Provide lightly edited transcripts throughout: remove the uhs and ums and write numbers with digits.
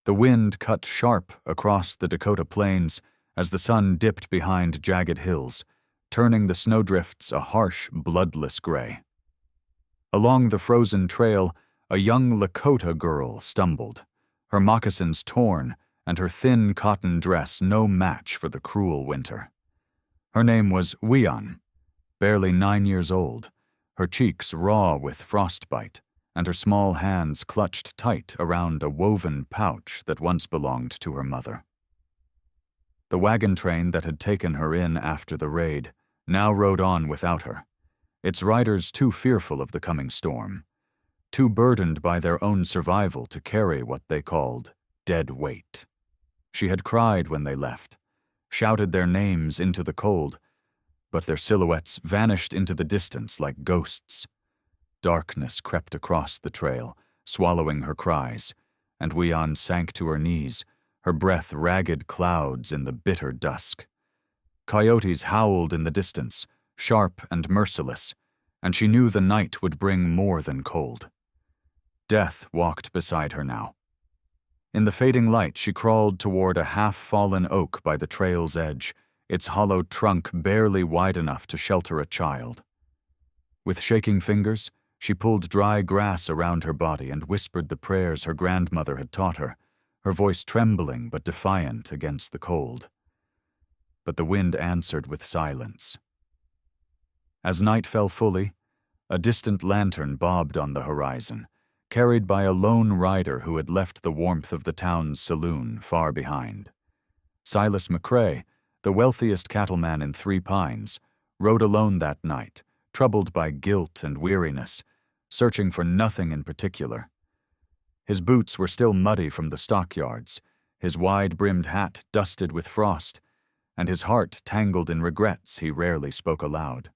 The wind cut sharp across the Dakota plains as the sun dipped behind jagged hills, turning the snowdrifts a harsh, bloodless gray. Along the frozen trail, a young Lakota girl stumbled, her moccasins torn and her thin cotton dress no match for the cruel winter. Her name was Weon, barely 9 years old, her cheeks raw with frostbite, and her small hands clutched tight around a woven pouch that once belonged to her mother. The wagon train that had taken her in after the raid now rode on without her, its riders too fearful of the coming storm, too burdened by their own survival to carry what they called dead weight. She had cried when they left, shouted their names into the cold, but their silhouettes vanished into the distance like ghosts. Darkness crept across the trail, swallowing her cries, and Weon sank to her knees, her breath ragged clouds in the bitter dusk. Coyotes howled in the distance, sharp and merciless, and she knew the night would bring more than cold. Death walked beside her now. In the fading light, she crawled toward a half-fallen oak by the trail's edge, its hollow trunk barely wide enough to shelter a child. With shaking fingers, she pulled dry grass around her body and whispered the prayers her grandmother had taught her, her voice trembling but defiant against the cold. But the wind answered with silence. As night fell fully, a distant lantern bobbed on the horizon, carried by a lone rider who had left the warmth of the town's saloon far behind. Silas McCrae, the wealthiest cattleman in Three Pines, rode alone that night, troubled by guilt and weariness, searching for nothing in particular. His boots were still muddy from the stockyards, his wide-brimmed hat dusted with frost, and his heart tangled in regrets he rarely spoke aloud.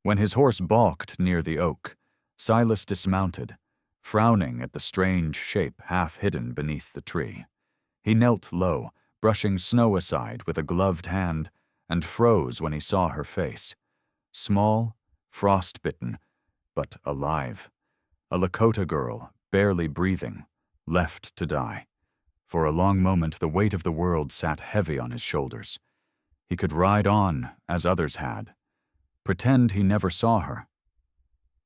When his horse balked near the oak, Silas dismounted, frowning at the strange shape half hidden beneath the tree. He knelt low, brushing snow aside with a gloved hand, and froze when he saw her face. Small, frost-bitten, but alive. A Lakota girl, barely breathing, left to die. For a long moment the weight of the world sat heavy on his shoulders. He could ride on, as others had, pretend he never saw her.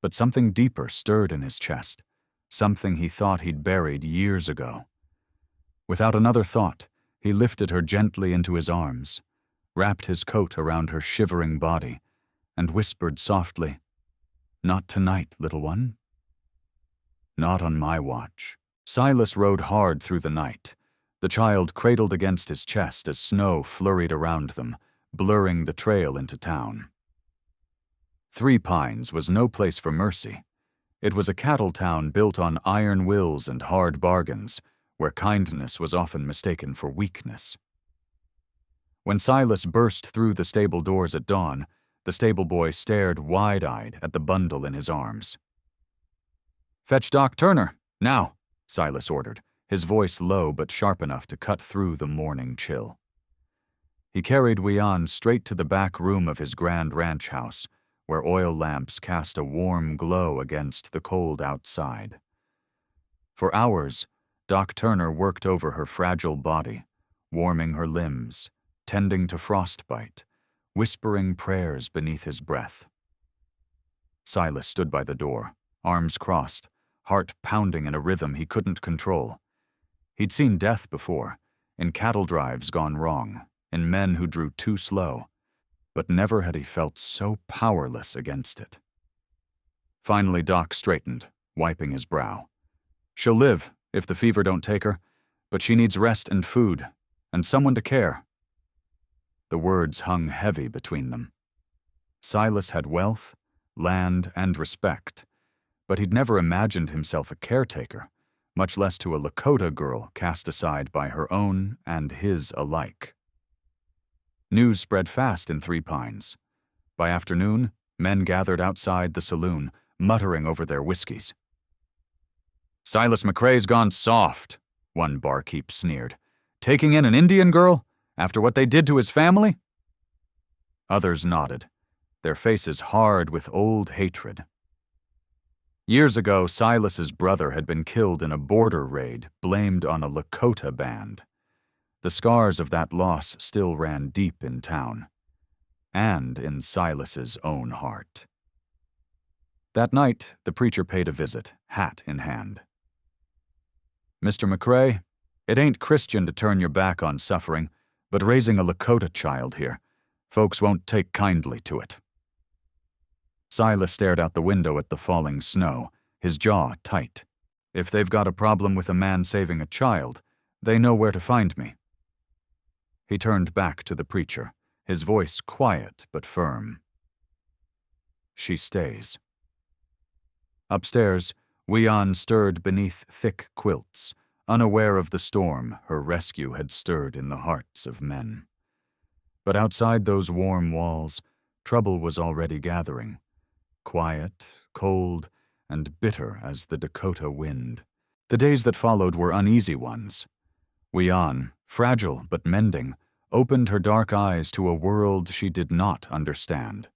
But something deeper stirred in his chest, something he thought he'd buried years ago. Without another thought, he lifted her gently into his arms, wrapped his coat around her shivering body, and whispered softly, "Not tonight, little one." Not on my watch. Silas rode hard through the night, the child cradled against his chest as snow flurried around them, blurring the trail into town. Three Pines was no place for mercy. It was a cattle town built on iron wills and hard bargains, where kindness was often mistaken for weakness. When Silas burst through the stable doors at dawn, the stable boy stared wide-eyed at the bundle in his arms. "Fetch Doc Turner, now," Silas ordered, his voice low but sharp enough to cut through the morning chill. He carried Weon straight to the back room of his grand ranch house, where oil lamps cast a warm glow against the cold outside. For hours, Doc Turner worked over her fragile body, warming her limbs, tending to frostbite, whispering prayers beneath his breath. Silas stood by the door, arms crossed, heart pounding in a rhythm he couldn't control. He'd seen death before, in cattle drives gone wrong, in men who drew too slow, but never had he felt so powerless against it. Finally, Doc straightened, wiping his brow. "She'll live, if the fever don't take her, but she needs rest and food, and someone to care." The words hung heavy between them. Silas had wealth, land, and respect, but he'd never imagined himself a caretaker, much less to a Lakota girl cast aside by her own and his alike. News spread fast in Three Pines. By afternoon, men gathered outside the saloon, muttering over their whiskeys. "Silas McCrae's gone soft," one barkeep sneered. "Taking in an Indian girl, after what they did to his family?" Others nodded, their faces hard with old hatred. Years ago, Silas's brother had been killed in a border raid blamed on a Lakota band. The scars of that loss still ran deep in town, and in Silas's own heart. That night, the preacher paid a visit, hat in hand. "Mr. McCrae, it ain't Christian to turn your back on suffering, but raising a Lakota child here, folks won't take kindly to it." Silas stared out the window at the falling snow, his jaw tight. "If they've got a problem with a man saving a child, they know where to find me." He turned back to the preacher, his voice quiet but firm. "She stays." Upstairs, Weon stirred beneath thick quilts, unaware of the storm her rescue had stirred in the hearts of men. But outside those warm walls, trouble was already gathering, quiet, cold, and bitter as the Dakota wind. The days that followed were uneasy ones. Weon, fragile but mending, opened her dark eyes to a world she did not understand.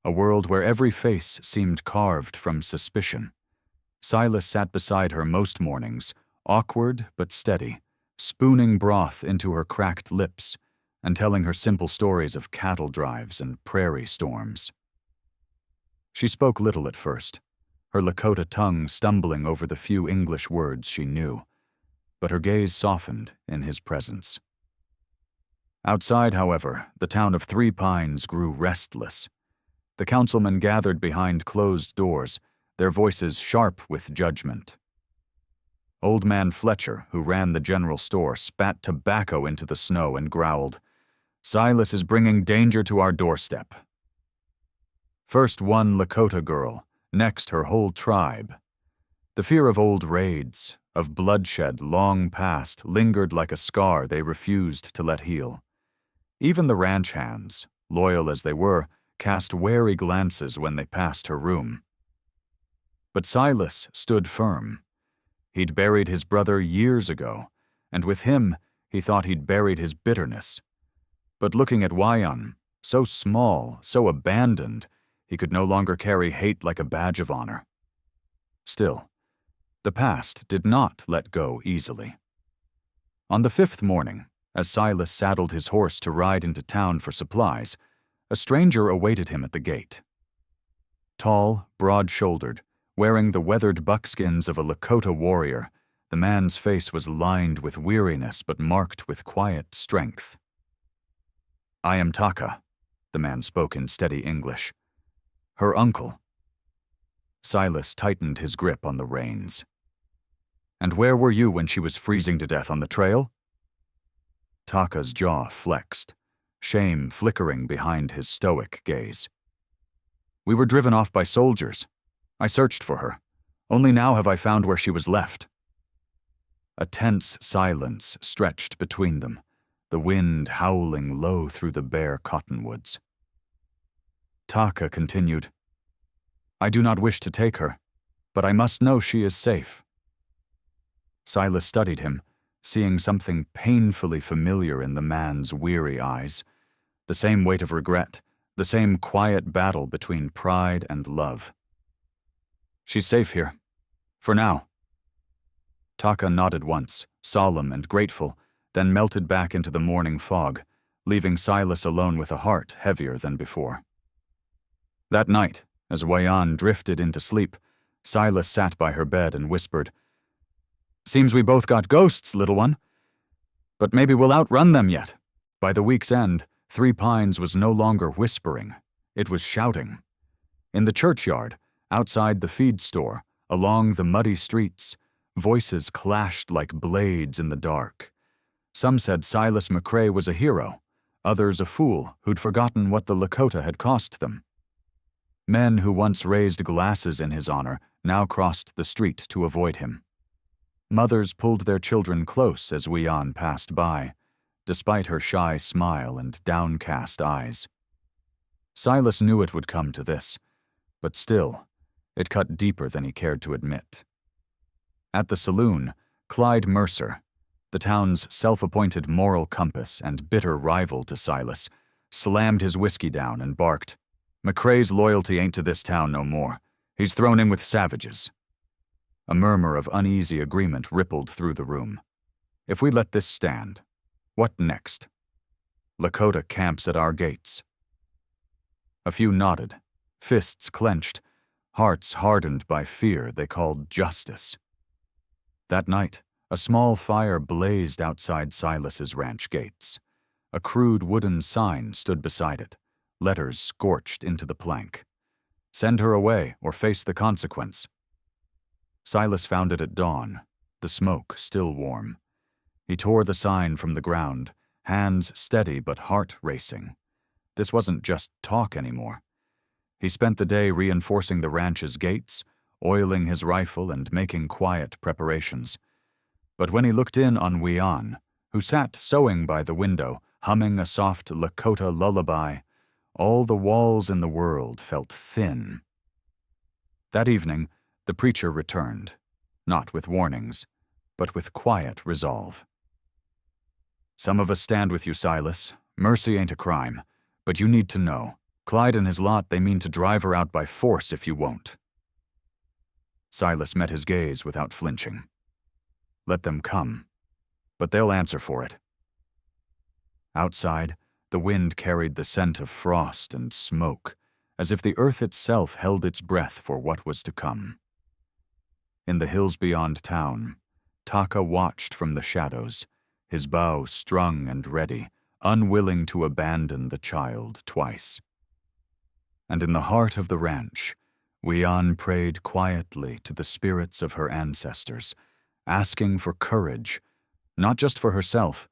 A world where every face seemed carved from suspicion. Silas sat beside her most mornings, awkward but steady, spooning broth into her cracked lips and telling her simple stories of cattle drives and prairie storms. She spoke little at first, her Lakota tongue stumbling over the few English words she knew, but her gaze softened in his presence. Outside, however, the town of Three Pines grew restless. The councilmen gathered behind closed doors, their voices sharp with judgment. Old Man Fletcher, who ran the general store, spat tobacco into the snow and growled, "Silas is bringing danger to our doorstep." First one Lakota girl, next her whole tribe. The fear of old raids, of bloodshed long past, lingered like a scar they refused to let heal. Even the ranch hands, loyal as they were, cast wary glances when they passed her room. But Silas stood firm. He'd buried his brother years ago, and with him, he thought he'd buried his bitterness. But looking at Weon, so small, so abandoned, he could no longer carry hate like a badge of honor. Still, the past did not let go easily. On the 5th morning, as Silas saddled his horse to ride into town for supplies, a stranger awaited him at the gate. Tall, broad-shouldered, wearing the weathered buckskins of a Lakota warrior, the man's face was lined with weariness but marked with quiet strength. "I am Taka," the man spoke in steady English. "Her uncle." Silas tightened his grip on the reins. "And where were you when she was freezing to death on the trail?" Taka's jaw flexed, shame flickering behind his stoic gaze. "We were driven off by soldiers. I searched for her. Only now have I found where she was left." A tense silence stretched between them, the wind howling low through the bare cottonwoods. Taka continued, "I do not wish to take her, but I must know she is safe." Silas studied him, seeing something painfully familiar in the man's weary eyes, the same weight of regret, the same quiet battle between pride and love. "She's safe here. For now." Taka nodded once, solemn and grateful, then melted back into the morning fog, leaving Silas alone with a heart heavier than before. That night, as Weon drifted into sleep, Silas sat by her bed and whispered, "Seems we both got ghosts, little one. But maybe we'll outrun them yet." By the week's end, Three Pines was no longer whispering. It was shouting. In the churchyard, outside the feed store, along the muddy streets, voices clashed like blades in the dark. Some said Silas McCrae was a hero, others a fool who'd forgotten what the Lakota had cost them. Men who once raised glasses in his honor now crossed the street to avoid him. Mothers pulled their children close as Weon passed by, despite her shy smile and downcast eyes. Silas knew it would come to this, but still, it cut deeper than he cared to admit. At the saloon, Clyde Mercer, the town's self-appointed moral compass and bitter rival to Silas, slammed his whiskey down and barked, "McCrae's loyalty ain't to this town no more. He's thrown in with savages. A murmur of uneasy agreement rippled through the room. If we let this stand, what next? Lakota camps at our gates. A few nodded, fists clenched, hearts hardened by fear they called justice. That night, a small fire blazed outside Silas's ranch gates. A crude wooden sign stood beside it, letters scorched into the plank. Send her away or face the consequence. Silas found it at dawn, the smoke still warm. He tore the sign from the ground, hands steady but heart racing. This wasn't just talk anymore. He spent the day reinforcing the ranch's gates, oiling his rifle and making quiet preparations. But when he looked in on Wian, who sat sewing by the window, humming a soft Lakota lullaby, all the walls in the world felt thin. That evening, the preacher returned, not with warnings, but with quiet resolve. Some of us stand with you, Silas. Mercy ain't a crime, but you need to know. Clyde and his lot, they mean to drive her out by force if you won't. Silas met his gaze without flinching. Let them come, but they'll answer for it. Outside, the wind carried the scent of frost and smoke, as if the earth itself held its breath for what was to come. In the hills beyond town, Taka watched from the shadows, his bow strung and ready, unwilling to abandon the child twice. And in the heart of the ranch, Wian prayed quietly to the spirits of her ancestors, asking for courage, not just for herself,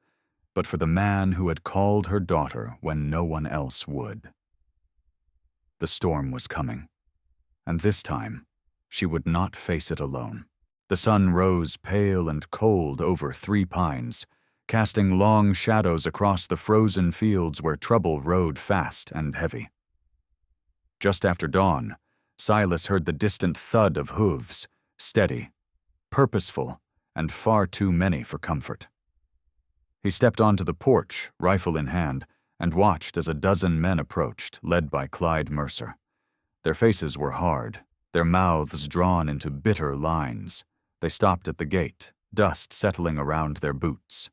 but for the man who had called her daughter when no one else would. The storm was coming, and this time, she would not face it alone. The sun rose pale and cold over 3 pines, casting long shadows across the frozen fields where trouble rode fast and heavy. Just after dawn, Silas heard the distant thud of hooves, steady, purposeful, and far too many for comfort. He stepped onto the porch, rifle in hand, and watched as a dozen men approached, led by Clyde Mercer. Their faces were hard, their mouths drawn into bitter lines. They stopped at the gate, dust settling around their boots.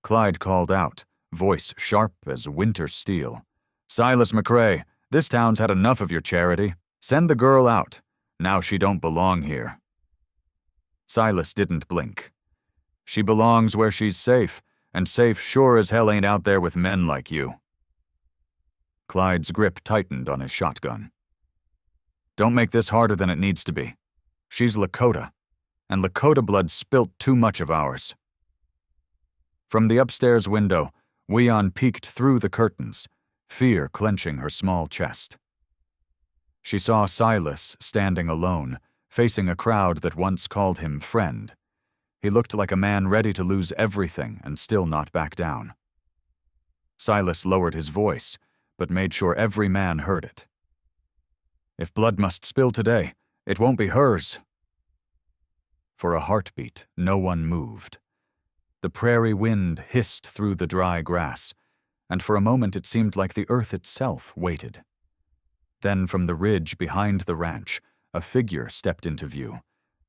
Clyde called out, voice sharp as winter steel. "Silas McRae, this town's had enough of your charity. Send the girl out. Now she don't belong here." Silas didn't blink. "She belongs where she's safe, and safe sure as hell ain't out there with men like you." Clyde's grip tightened on his shotgun. "Don't make this harder than it needs to be. She's Lakota, and Lakota blood spilt too much of ours." From the upstairs window, Wian peeked through the curtains, fear clenching her small chest. She saw Silas standing alone, facing a crowd that once called him friend. He looked like a man ready to lose everything and still not back down. Silas lowered his voice, but made sure every man heard it. "If blood must spill today, it won't be hers." For a heartbeat, no one moved. The prairie wind hissed through the dry grass, and for a moment it seemed like the earth itself waited. Then from the ridge behind the ranch, a figure stepped into view.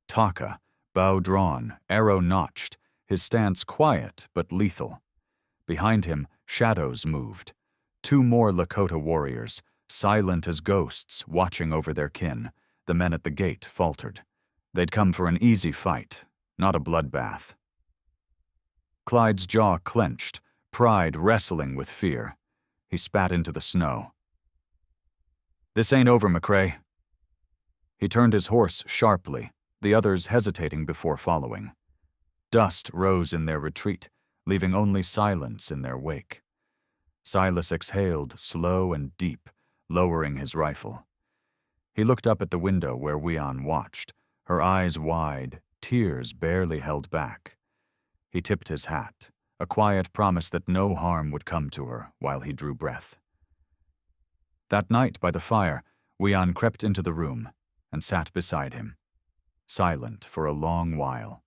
Taka, bow drawn, arrow notched, his stance quiet but lethal. Behind him, shadows moved. 2 more Lakota warriors, silent as ghosts, watching over their kin. The men at the gate faltered. They'd come for an easy fight, not a bloodbath. Clyde's jaw clenched, pride wrestling with fear. He spat into the snow. "This ain't over, McRae." He turned his horse sharply, the others hesitating before following. Dust rose in their retreat, leaving only silence in their wake. Silas exhaled slow and deep, lowering his rifle. He looked up at the window where Wian watched, her eyes wide, tears barely held back. He tipped his hat, a quiet promise that no harm would come to her while he drew breath. That night by the fire, Wian crept into the room and sat beside him, silent for a long while.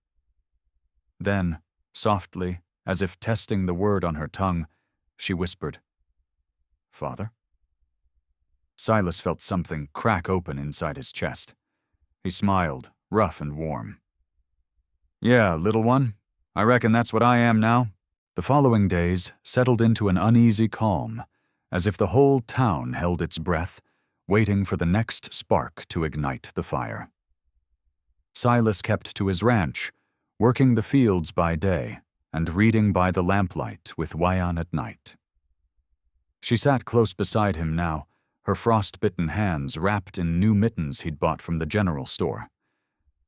Then, softly, as if testing the word on her tongue, she whispered, "Father?" Silas felt something crack open inside his chest. He smiled, rough and warm. Yeah, little one. I reckon that's what I am now. The following days settled into an uneasy calm, as if the whole town held its breath, waiting for the next spark to ignite the fire. Silas kept to his ranch, working the fields by day and reading by the lamplight with Wyan at night. She sat close beside him now, her frost-bitten hands wrapped in new mittens he'd bought from the general store,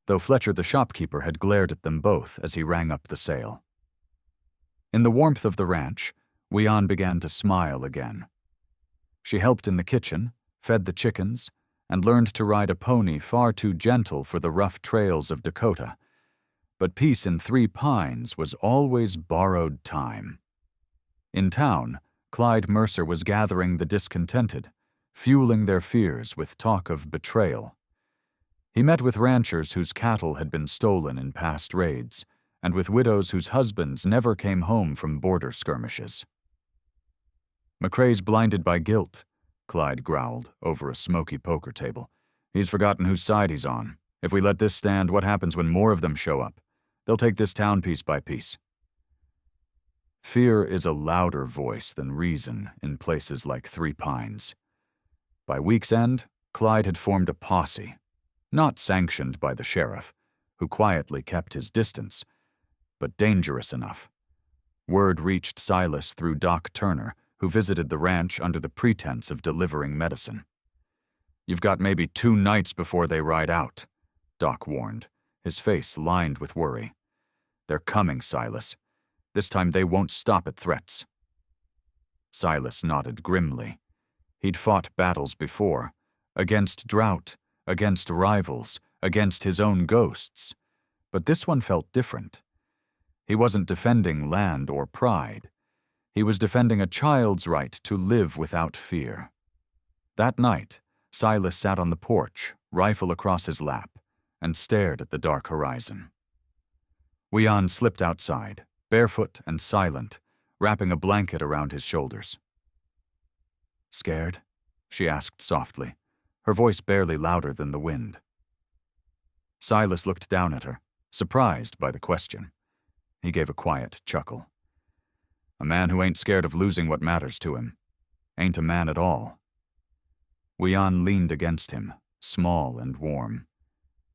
though Fletcher the shopkeeper had glared at them both as he rang up the sale. In the warmth of the ranch, Wyan began to smile again. She helped in the kitchen, fed the chickens, and learned to ride a pony far too gentle for the rough trails of Dakota. But peace in Three Pines was always borrowed time. In town, Clyde Mercer was gathering the discontented, fueling their fears with talk of betrayal. He met with ranchers whose cattle had been stolen in past raids, and with widows whose husbands never came home from border skirmishes. "McCrae's blinded by guilt," Clyde growled over a smoky poker table. "He's forgotten whose side he's on. If we let this stand, what happens when more of them show up? They'll take this town piece by piece." Fear is a louder voice than reason in places like Three Pines. By week's end, Clyde had formed a posse, not sanctioned by the sheriff, who quietly kept his distance, but dangerous enough. Word reached Silas through Doc Turner, who visited the ranch under the pretense of delivering medicine. "You've got maybe 2 nights before they ride out," Doc warned, his face lined with worry. "They're coming, Silas. This time they won't stop at threats." Silas nodded grimly. He'd fought battles before, against drought, against rivals, against his own ghosts. But this one felt different. He wasn't defending land or pride. He was defending a child's right to live without fear. That night, Silas sat on the porch, rifle across his lap, and stared at the dark horizon. Wyan slipped outside, barefoot and silent, wrapping a blanket around his shoulders. "Scared?" she asked softly, her voice barely louder than the wind. Silas looked down at her, surprised by the question. He gave a quiet chuckle. "A man who ain't scared of losing what matters to him ain't a man at all." Wyan leaned against him, small and warm.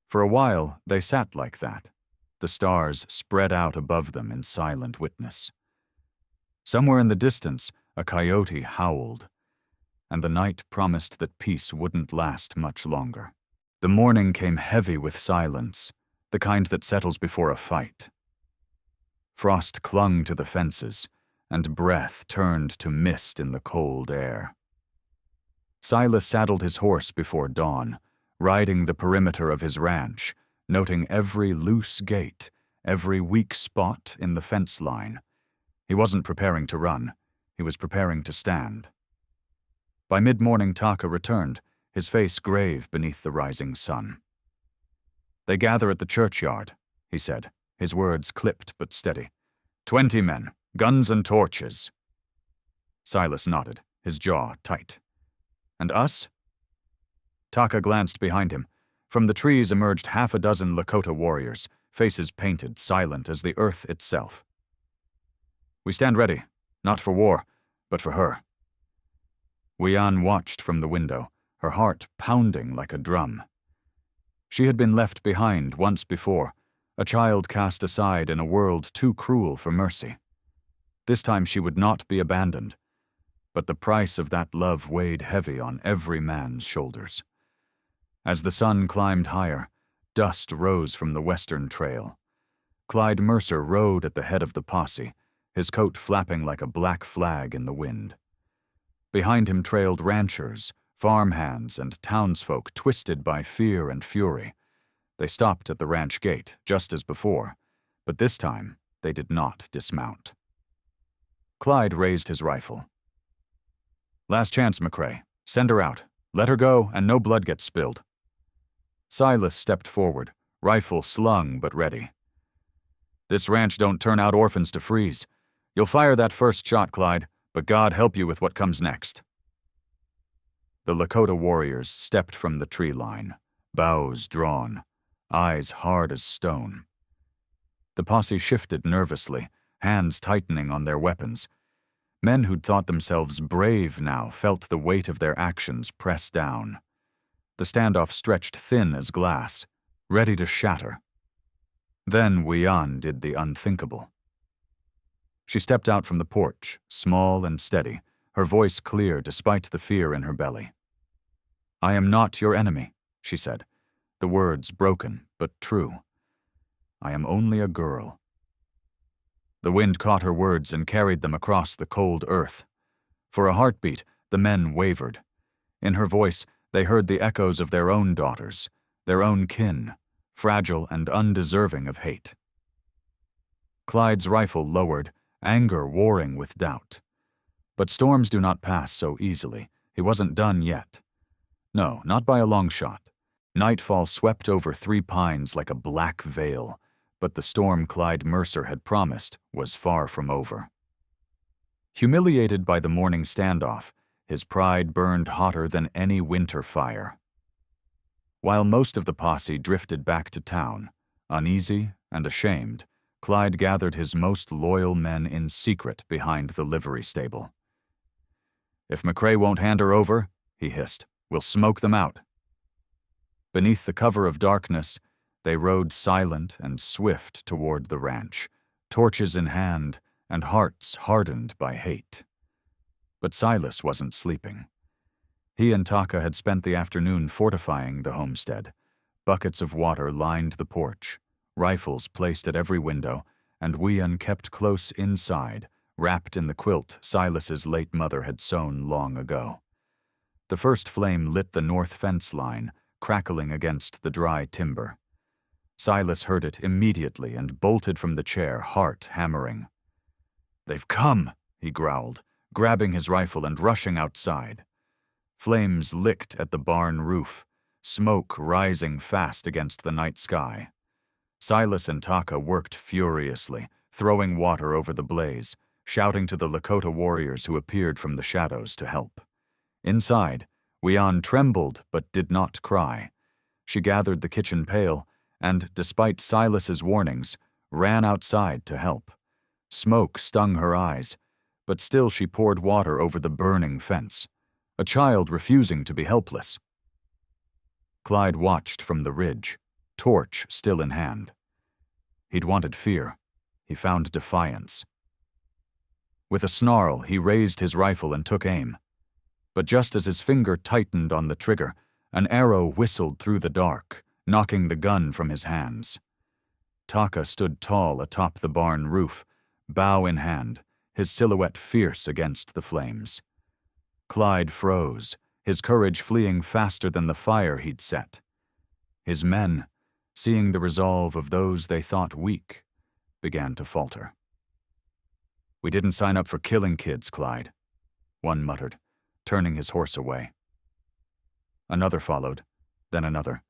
For a while, they sat like that, the stars spread out above them in silent witness. Somewhere in the distance, a coyote howled, and the night promised that peace wouldn't last much longer. The morning came heavy with silence, the kind that settles before a fight. Frost clung to the fences, and breath turned to mist in the cold air. Silas saddled his horse before dawn, riding the perimeter of his ranch, noting every loose gate, every weak spot in the fence line. He wasn't preparing to run. He was preparing to stand. By mid-morning, Taka returned, his face grave beneath the rising sun. "They gather at the churchyard," he said, his words clipped but steady. 20 men, guns and torches." Silas nodded, his jaw tight. "And us?" Taka glanced behind him. From the trees emerged 6 Lakota warriors, faces painted, silent as the earth itself. "We stand ready, not for war, but for her." Wyan watched from the window, her heart pounding like a drum. She had been left behind once before, a child cast aside in a world too cruel for mercy. This time she would not be abandoned, but the price of that love weighed heavy on every man's shoulders. As the sun climbed higher, dust rose from the western trail. Clyde Mercer rode at the head of the posse, his coat flapping like a black flag in the wind. Behind him trailed ranchers, farmhands, and townsfolk twisted by fear and fury. They stopped at the ranch gate, just as before, but this time they did not dismount. Clyde raised his rifle. "Last chance, McCrae. Send her out. Let her go, and no blood gets spilled." Silas stepped forward, rifle slung but ready. "This ranch don't turn out orphans to freeze. You'll fire that first shot, Clyde, but God help you with what comes next." The Lakota warriors stepped from the tree line, bows drawn, eyes hard as stone. The posse shifted nervously, hands tightening on their weapons. Men who'd thought themselves brave now felt the weight of their actions press down. The standoff stretched thin as glass, ready to shatter. Then Wian did the unthinkable. She stepped out from the porch, small and steady, her voice clear despite the fear in her belly. "I am not your enemy," she said, the words broken but true. "I am only a girl." The wind caught her words and carried them across the cold earth. For a heartbeat, the men wavered. In her voice, they heard the echoes of their own daughters, their own kin, fragile and undeserving of hate. Clyde's rifle lowered, anger warring with doubt. But storms do not pass so easily. He wasn't done yet. No, not by a long shot. Nightfall swept over 3 Pines like a black veil, but the storm Clyde Mercer had promised was far from over. Humiliated by the morning standoff, his pride burned hotter than any winter fire. While most of the posse drifted back to town, uneasy and ashamed, Clyde gathered his most loyal men in secret behind the livery stable. "If McCrae won't hand her over," he hissed, "we'll smoke them out." Beneath the cover of darkness, they rode silent and swift toward the ranch, torches in hand and hearts hardened by hate. But Silas wasn't sleeping. He and Taka had spent the afternoon fortifying the homestead. Buckets of water lined the porch, rifles placed at every window, and Wian kept close inside, wrapped in the quilt Silas's late mother had sewn long ago. The first flame lit the north fence line, crackling against the dry timber. Silas heard it immediately and bolted from the chair, heart hammering. "They've come," he growled, grabbing his rifle and rushing outside. Flames licked at the barn roof, smoke rising fast against the night sky. Silas and Taka worked furiously, throwing water over the blaze, shouting to the Lakota warriors who appeared from the shadows to help. Inside, Wian trembled but did not cry. She gathered the kitchen pail and, despite Silas's warnings, ran outside to help. Smoke stung her eyes, but still she poured water over the burning fence, a child refusing to be helpless. Clyde watched from the ridge, torch still in hand. He'd wanted fear. He found defiance. With a snarl, he raised his rifle and took aim. But just as his finger tightened on the trigger, an arrow whistled through the dark, knocking the gun from his hands. Taka stood tall atop the barn roof, bow in hand, his silhouette fierce against the flames. Clyde froze, his courage fleeing faster than the fire he'd set. His men, seeing the resolve of those they thought weak, began to falter. "We didn't sign up for killing kids, Clyde," one muttered, turning his horse away. Another followed, then another,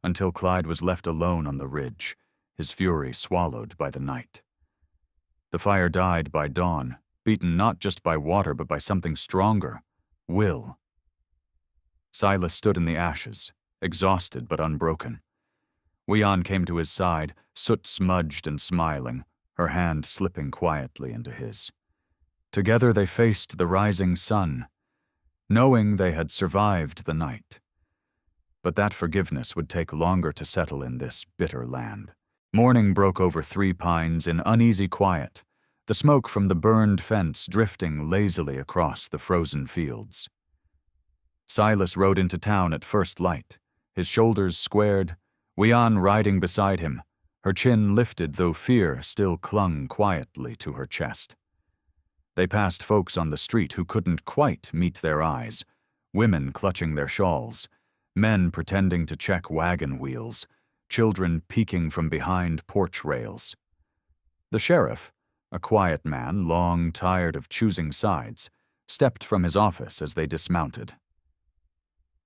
until Clyde was left alone on the ridge, his fury swallowed by the night. The fire died by dawn, beaten not just by water but by something stronger, will. Silas stood in the ashes, exhausted but unbroken. Wian came to his side, soot-smudged and smiling, her hand slipping quietly into his. Together they faced the rising sun, knowing they had survived the night. But that forgiveness would take longer to settle in this bitter land. Morning broke over 3 Pines in uneasy quiet, the smoke from the burned fence drifting lazily across the frozen fields. Silas rode into town at first light, his shoulders squared, Wian riding beside him, her chin lifted though fear still clung quietly to her chest. They passed folks on the street who couldn't quite meet their eyes, women clutching their shawls, men pretending to check wagon wheels, children peeking from behind porch rails. The sheriff, a quiet man long tired of choosing sides, stepped from his office as they dismounted.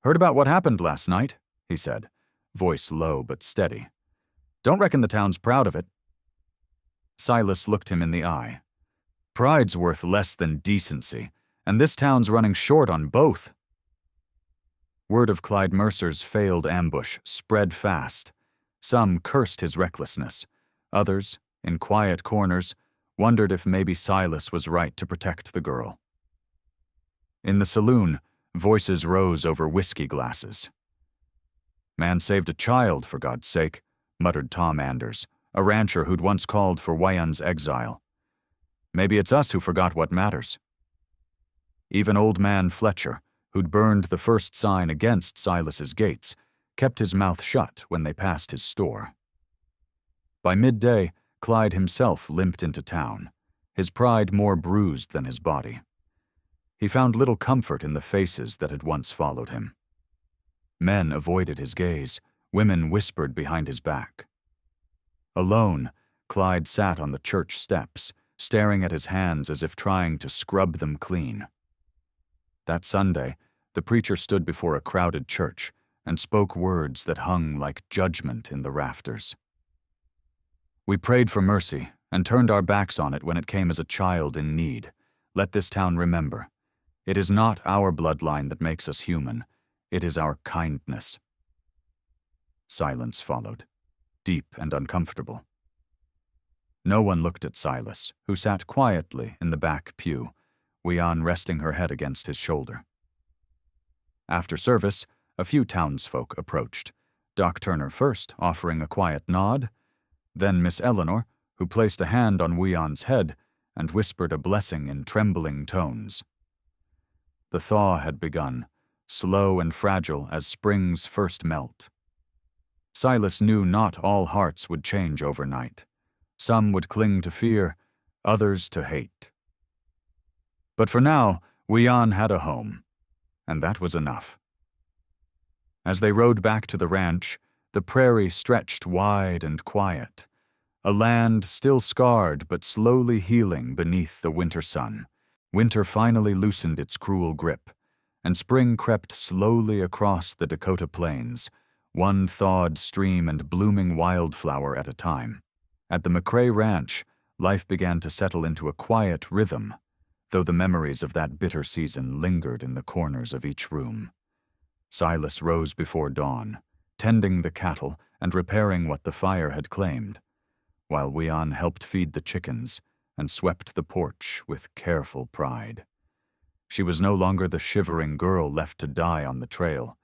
"Heard about what happened last night," he said, voice low but steady. "Don't reckon the town's proud of it." Silas looked him in the eye. "Pride's worth less than decency, and this town's running short on both." Word of Clyde Mercer's failed ambush spread fast. Some cursed his recklessness. Others, in quiet corners, wondered if maybe Silas was right to protect the girl. In the saloon, voices rose over whiskey glasses. "Man saved a child, for God's sake," muttered Tom Anders, a rancher who'd once called for Wyand's exile. "Maybe it's us who forgot what matters." Even old man Fletcher, who'd burned the first sign against Silas's gates, kept his mouth shut when they passed his store. By midday, Clyde himself limped into town, his pride more bruised than his body. He found little comfort in the faces that had once followed him. Men avoided his gaze, women whispered behind his back. Alone, Clyde sat on the church steps, staring at his hands as if trying to scrub them clean. That Sunday, the preacher stood before a crowded church and spoke words that hung like judgment in the rafters. "We prayed for mercy and turned our backs on it when it came as a child in need. Let this town remember. It is not our bloodline that makes us human. It is our kindness." Silence followed, deep and uncomfortable. No one looked at Silas, who sat quietly in the back pew, Wian resting her head against his shoulder. After service, a few townsfolk approached, Doc Turner first offering a quiet nod, then Miss Eleanor, who placed a hand on Wian's head and whispered a blessing in trembling tones. The thaw had begun, slow and fragile as spring's first melt. Silas knew not all hearts would change overnight. Some would cling to fear, others to hate. But for now, Wian had a home, and that was enough. As they rode back to the ranch, the prairie stretched wide and quiet, a land still scarred but slowly healing beneath the winter sun. Winter finally loosened its cruel grip, and spring crept slowly across the Dakota plains, one thawed stream and blooming wildflower at a time. At the McCrae Ranch, life began to settle into a quiet rhythm, though the memories of that bitter season lingered in the corners of each room. Silas rose before dawn, tending the cattle and repairing what the fire had claimed, while Wian helped feed the chickens and swept the porch with careful pride. She was no longer the shivering girl left to die on the trail.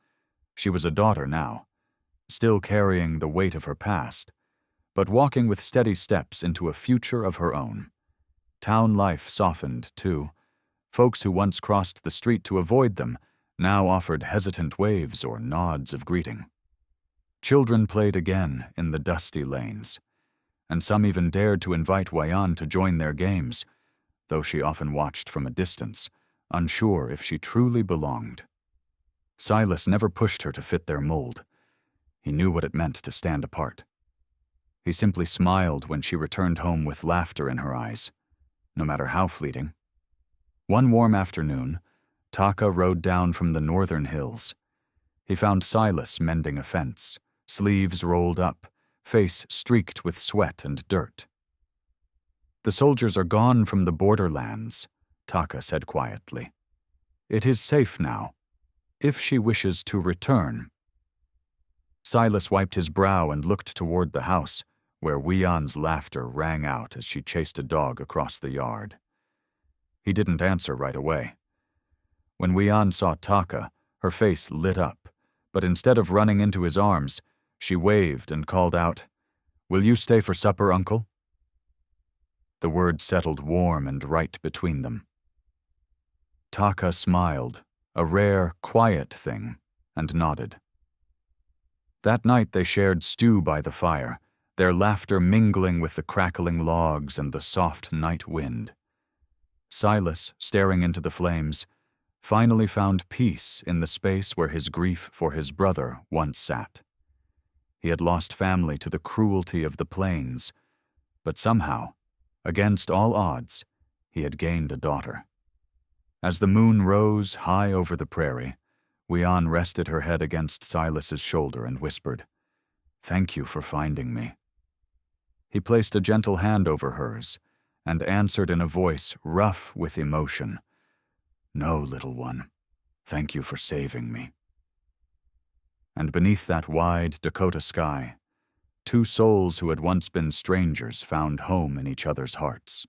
She was a daughter now, still carrying the weight of her past, but walking with steady steps into a future of her own. Town life softened, too. Folks who once crossed the street to avoid them now offered hesitant waves or nods of greeting. Children played again in the dusty lanes, and some even dared to invite Wian to join their games, though she often watched from a distance, unsure if she truly belonged. Silas never pushed her to fit their mold. He knew what it meant to stand apart. He simply smiled when she returned home with laughter in her eyes, no matter how fleeting. One warm afternoon, Taka rode down from the northern hills. He found Silas mending a fence, sleeves rolled up, face streaked with sweat and dirt. "The soldiers are gone from the borderlands," Taka said quietly. "It is safe now, if she wishes to return." Silas wiped his brow and looked toward the house, where Wian's laughter rang out as she chased a dog across the yard. He didn't answer right away. When Wian saw Taka, her face lit up, but instead of running into his arms, she waved and called out, "Will you stay for supper, Uncle?" The word settled warm and right between them. Taka smiled, a rare, quiet thing, and nodded. That night they shared stew by the fire, their laughter mingling with the crackling logs and the soft night wind. Silas, staring into the flames, finally found peace in the space where his grief for his brother once sat. He had lost family to the cruelty of the plains, but somehow, against all odds, he had gained a daughter. As the moon rose high over the prairie, Wian rested her head against Silas's shoulder and whispered, "Thank you for finding me." He placed a gentle hand over hers and answered in a voice rough with emotion, "No, little one, thank you for saving me." and beneath that wide Dakota sky, two souls who had once been strangers found home in each other's hearts.